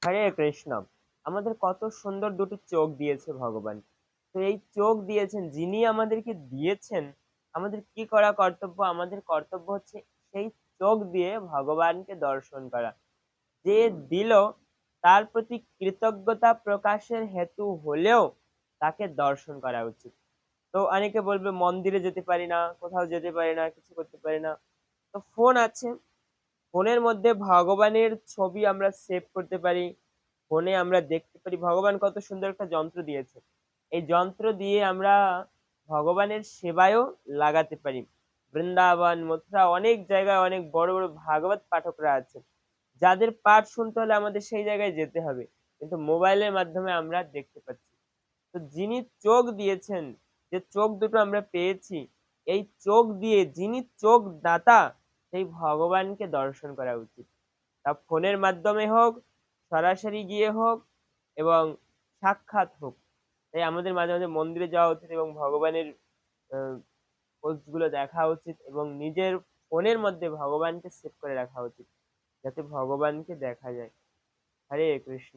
হরে কৃষ্ণ। আমাদের কত সুন্দর দুটো চোখ দিয়েছে ভগবান। তো এই চোখ দিয়েছেন, যিনি আমাদেরকে দিয়েছেন, আমাদের কি করা কর্তব্য? আমাদের কর্তব্য হচ্ছে সেই চোখ দিয়ে ভগবানকে দর্শন করা। যে দিল তার প্রতি কৃতজ্ঞতা প্রকাশের হেতু হলেও তাকে দর্শন করা উচিত। তো অনেকে বলবে মন্দিরে যেতে পারি না, কোথাও যেতে পারি না, কিছু করতে পারি না। তো ফোন আছে, ফোনের মধ্যে ভগবানের ছবি আমরা সেভ করতে পারি। ফোনে আমরা দেখতে পারি ভগবান কত সুন্দর একটা যন্ত্র দিয়েছে। এই যন্ত্র দিয়ে আমরা ভগবানের সেবায়ও লাগাতে পারি। বৃন্দাবন, মথুরা অনেক জায়গায় অনেক বড় বড় ভাগবত পাঠকরা আছে, যাদের পাঠ শুনতে হলে আমাদের সেই জায়গায় যেতে হবে, কিন্তু মোবাইলের মাধ্যমে আমরা দেখতে পাচ্ছি। তো যিনি চোখ দিয়েছেন, যে চোখ দুটো আমরা পেয়েছি, এই চোখ দিয়ে যিনি চোখ দাতা, সেই ভগবানকে দর্শন করা উচিত। তা ফোনের মাধ্যমে হোক, সরাসরি গিয়ে হোক, এবং সাক্ষাৎ হোক। তাই আমাদের মাঝে মাঝে মন্দিরে যাওয়া উচিত এবং ভগবানের পোস্ট গুলো দেখা উচিত, এবং নিজের ফোনের মধ্যে ভগবানকে সেভ করে রাখা উচিত, যাতে ভগবানকে দেখা যায়। হরে কৃষ্ণ।